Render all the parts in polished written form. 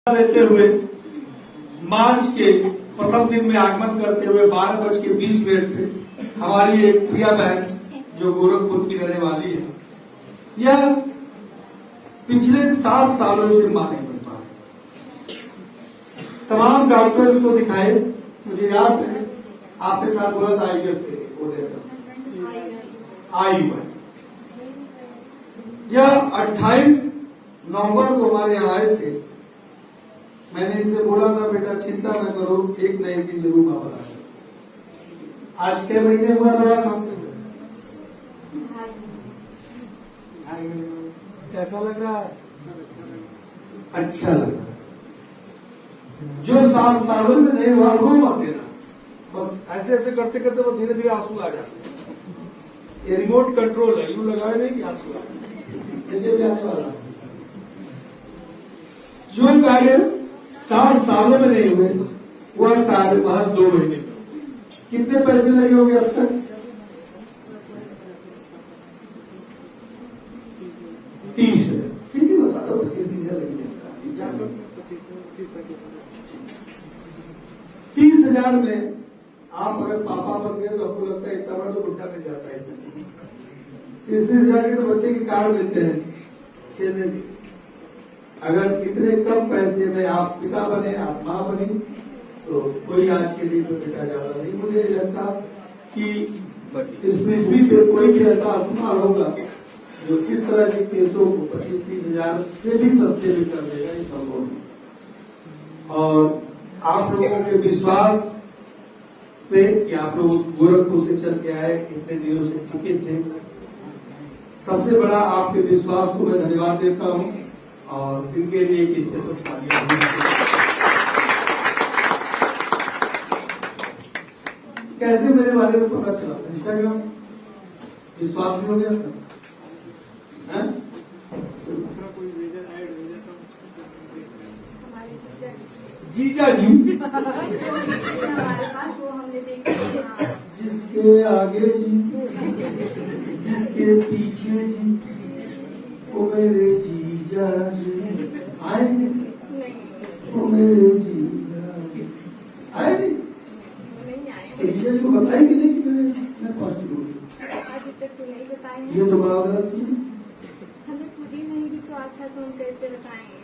देते हुए मार्च के प्रथम दिन में आगमन करते हुए 12:20 पे हमारी एक प्रिया बहन जो गोरखपुर की रहने वाली है, यह पिछले 7 सालों से मां नहीं बन पा रही। तमाम डॉक्टर्स को दिखाए, मुझे याद है आपके साथ बोला था आई यह 28 नवंबर को हमारे यहाँ आए थे। मैंने इनसे बोला था बेटा चिंता न करो, एक न एक दिन जरूर मां बना। आज के महीने हुआ दवा खाते हुए कैसा लग रहा है? अच्छा लग रहा है। जो 7 सालों में नहीं हुआ रो मत देना, बस ऐसे ऐसे करते करते वो धीरे धीरे आंसू आ जाते हैं। ये रिमोट कंट्रोल है, यूं लगाए नहीं कि आंसू आ जाए। जो कार्य 7 सालों में नहीं हुए वह कार्य महज 2 महीने में। कितने पैसे लगे होंगे अब तक? 30 है, ठीक है बता दो, 25-30 लगे। 30,000 में आप अगर पापा बन गए तो आपको लगता है इतना बड़ा तो बुढ़ा मिल जाता है। 30,000 के तो बच्चे की कार लेते हैं खेलने की। अगर इतने कम पैसे में आप पिता बने, आप मां बनी, तो कोई आज के लिए तो बेटा ज्यादा नहीं। मुझे लगता कि इस पृथ्वी पे कोई भी ऐसा अस्पताल होगा जो इस तरह के केसों को 25-30,000 से भी सस्ते में कर देगा, इस संभव नहीं। और आप लोगों के विश्वास पे कि आप लोग गोरखपुर से चल के आए, इतने दिनों से टिके थे, सबसे बड़ा आपके विश्वास को मैं धन्यवाद देता हूँ और इनके लिए एक स्पेशल तालियां। कैसे मेरे बारे में पता चला? इंस्टाग्राम विश्वास नहीं हो गया था? जीजा जी जिसके आगे जी, जिसके पीछे जी, वो मेरे जीजा जी आए, वो मेरे जीजा आए नहीं। तो जीजा जी को बताएंगे नहीं कि मैं पॉजिटिव हूँ? अभी तक तो नहीं बताएंगे। ये तो बड़ा गलत है। हमें खुद ही नहीं विश्वास था तो हम कैसे बताएंगे?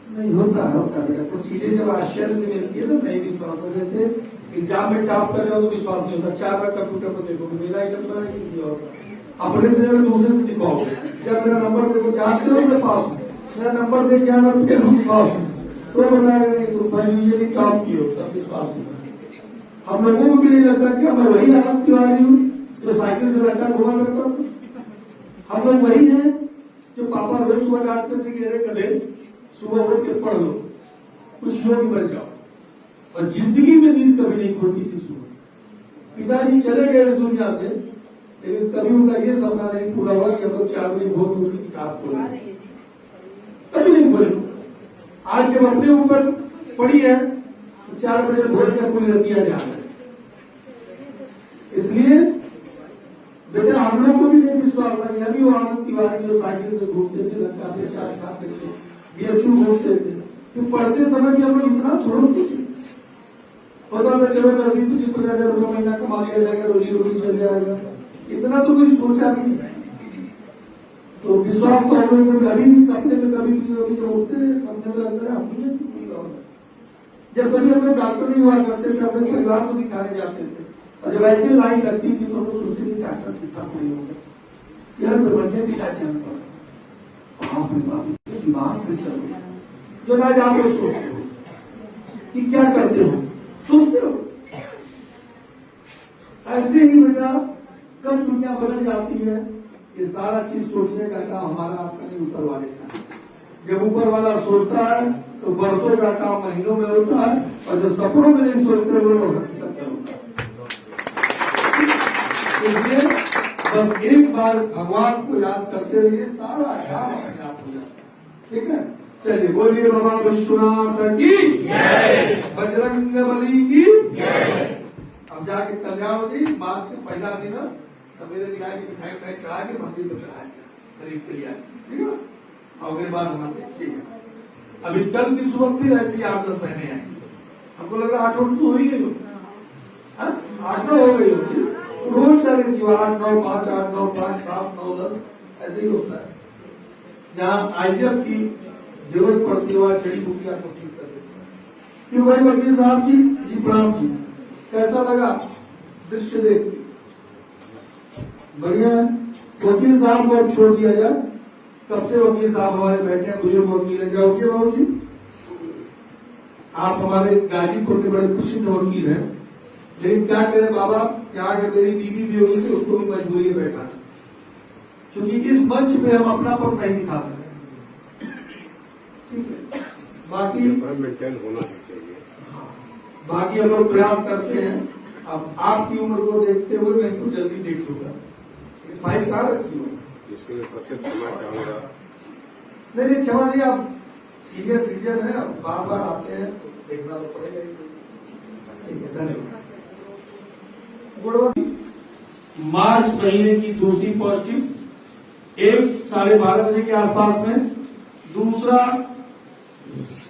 नहीं होता बेटा, कुछ चीजें जब आश्चर्य से मिलती है ना, नहीं विश्वास होता। जैसे एग्जाम में टॉप कर रहे हो तो विश्वास नहीं होता, 4 बार कंप्यूटर पर देखोगे मेरा ही नंबर है किसी और का, अपने से दूसरे से दिखाओगे। जब मेरा नंबर देखो, जानते हो मैं पास हूँ, मेरा नंबर देख क्या मैं फेल हूँ पास हूँ, तो बताया नहीं तो भाई भी टॉप की हो, तब विश्वास नहीं। हम लोगों को भी नहीं लगता क्या मैं वही आनंद तिवारी हूँ जो साइकिल से लड़का घुमा करता हूँ? हम लोग वही हैं जो पापा रोज सुबह डांटते थे कि अरे कदे सुबह उठ के पढ़ लो, कुछ लोग बन जाओ। और जिंदगी में नींद कभी नहीं खोती थी सुबह। पिताजी चले गए इस दुनिया से, लेकिन कभी उनका ये सपना नहीं पूरा हुआ कि हम लोग 4 बजे भोर में उनकी किताब खोले, कभी नहीं खोले। आज जब अपने ऊपर पड़ी है तो 4 बजे भोर में पूरी रतियां जा रही है। इसलिए बेटा हम लोग को भी नहीं विश्वास था कि अभी वो आनंद तिवारी जो साइकिल से घूमते थे, लगता है 4 खाते थे, बीएचयू घूमते थे, तो पढ़ते समय भी हम लोग इतना थोड़ा कुछ पता मैं चलो 20-25,000 रुपये महीना कमा लिया जाएगा, रोजी चल जाएगा, इतना तो कोई सोचा भी नहीं। तो विश्वास तो हम लोग को अभी भी सपने में कभी भी उठते सपने में लगता है हम नहीं और। जब कभी हम लोग डॉक्टर नहीं हुआ करते थे, अपने परिवार को दिखाने जाते थे, और जब ऐसे लाइन लगती थी तो हम लोग सोचते थे डॉक्टर कितना कोई होगा यार, तो बढ़िया दिखा चलता दिमाग में चल जो ना आप लोग सोचते हो कि क्या करते हो, सोचते हो। ऐसे ही बेटा कब दुनिया बदल जाती है, ये सारा चीज सोचने का काम हमारा आपका नहीं, ऊपर वाले का। जब ऊपर वाला सोचता है तो बरसों का काम महीनों में होता है, और जो सपनों में नहीं सोचते वो लोग हकीकत में होता है। इसलिए बस एक बार भगवान को याद करते रहिए, सारा काम अपने आप हो जाता है। ठीक है, चलिए बोलिए बाबा विश्वनाथ की जय, बजरंगबली की जय। अब जाके कल्याण हो गई। मार्च का पहला दिन सवेरे निकाल के मिठाई चढ़ा के मंदिर को चढ़ाया गया, खरीद के लिया, ठीक है। और फिर बाद हमारे ठीक है। अभी कल की सुबह फिर ऐसी 8-10 बहनें आएंगी, हमको लग रहा 8-9 तो हो ही गई होगी, 8-9 हो गई होगी। रोज डाले थी 8-9-5, 8-9-5, 7-9-10 ऐसे ही होता है। जहाँ आईवीएफ की जरूरत पड़ती है वहाँ जड़ी बूटियां को ठीक कर देते हैं। क्यों भाई वकील साहब जी प्रणाम जी, कैसा लगा दृश्य देख के? बढ़िया है। वकील साहब को अब छोड़ दिया जाए, कब से वकील साहब हमारे बैठे हैं, बुजुर्ग वकील है, जाओगे बाबू जी, आप हमारे गाजीपुर के बड़े प्रसिद्ध वकील हैं, लेकिन क्या करें बाबा, क्या अगर मेरी बीवी भी होगी तो उसको भी मजबूरी है बैठा, क्योंकि इस मंच पे हम अपनापन नहीं दिखा सकते। ठीक है, बाकी मेंटेन होना ही चाहिए। बाकी हम लोग प्रयास करते हैं। अब आपकी उम्र को देखते हुए मैं इनको जल्दी देख लूंगा। फाइल कहाँ रखी हो? इसके लिए सबसे क्षमा चाहूंगा। नहीं क्षमा नहीं, आप सीनियर सिटीजन है, अब बार बार आते हैं तो देखना तो पड़ेगा ही। ठीक है, धन्यवाद। मार्च महीने की दूसरी पॉजिटिव, एक 12:30 बजे के आसपास में, दूसरा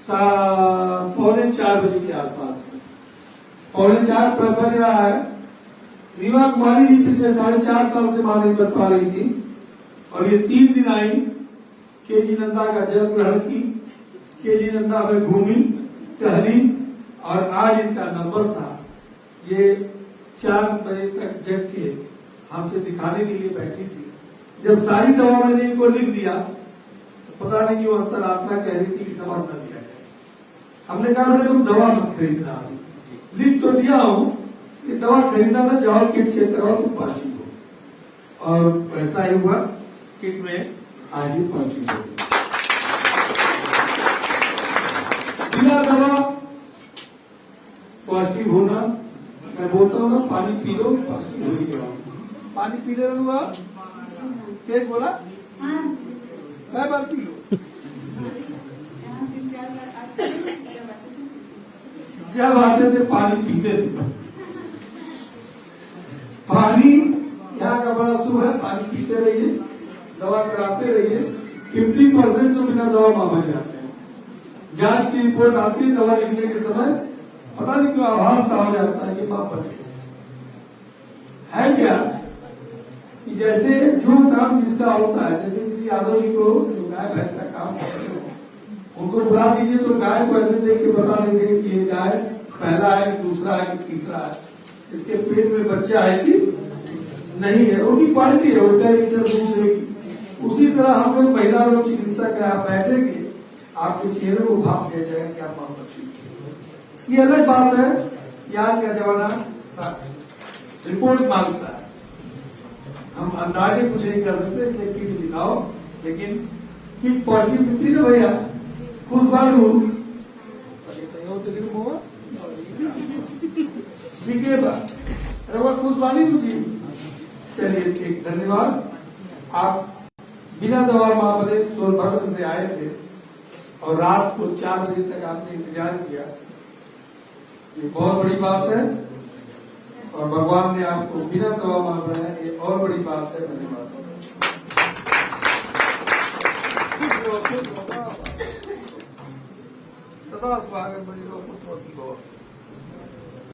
3:45 बजे के आसपास में। 3:45 पर बज रहा है। रीवा कुमारी जी पिछले 4.5 साल से मां नहीं बच पा रही थी और ये 3 दिन आई, केजी नंदा का जन्म ग्रहण की, केजी नंदा में घूमी टहली और आज इनका नंबर था। ये 4 बजे तक जग के हमसे दिखाने के लिए बैठी थी। जब सारी दवा मैंने इनको लिख दिया तो पता नहीं क्यों अंतरात्मा कह रही थी कि दवा न दिया जाए। हमने कहा मैंने तुम दवा मत खरीदना, लिख तो दिया हूं कि दवा खरीदना ना, जाओ किट चेक कराओ तुम पॉजिटिव हो। और ऐसा ही हुआ, किट में आज ही पॉजिटिव हो। बिना दवा पॉजिटिव होना, मैं बोलता हूँ ना पानी पी लो पॉजिटिव हो ही जाओ। पानी पी ले हुआ तेज बोला, कै बार पी लो? जब आते थे पानी पीते थे। पानी यहाँ का बड़ा शुभ है, पानी पीते रहिए, दवा कराते रहिए। 50% तो बिना दवा मां बन जाते हैं। जांच की रिपोर्ट आती है, दवा लिखने के समय पता नहीं क्यों आभास सा हो जाता है कि मां बच गई है। क्या कि जैसे जो काम जिसका होता है, जैसे किसी आदमी को जो गाय भैंस का काम करते हो, उनको बुला दीजिए तो गाय को ऐसे देख के बता देंगे कि ये गाय पहला है कि दूसरा है कि तीसरा है, इसके पेट में बच्चा है कि नहीं है, उनकी क्वालिटी है, वो 10 लीटर दूध देगी। उसी तरह हम लोग महिला लोग चिकित्सक है, आप बैठेंगे आपके चेहरे को भाप दिया जाएगा कि आप मां बच्ची। ये अलग बात है कि आज का जमाना रिपोर्ट मांगता है, हम अंदाजे कुछ नहीं कर सकते, इसलिए किट दिखाओ। लेकिन किट पॉजिटिव मिलती है भैया, खुद बालू खुद बाली मुझे। चलिए ठीक, धन्यवाद। आप बिना दवा महाबले सोनभद्र से आए थे और रात को 4 बजे तक आपने इंतजार किया, ये बहुत बड़ी बात है। और भगवान ने आपको बिना दवा मांग रहे हैं, ये और बड़ी बात है। धन्यवाद। सदा स्वागत बनी पुत्रवती भव।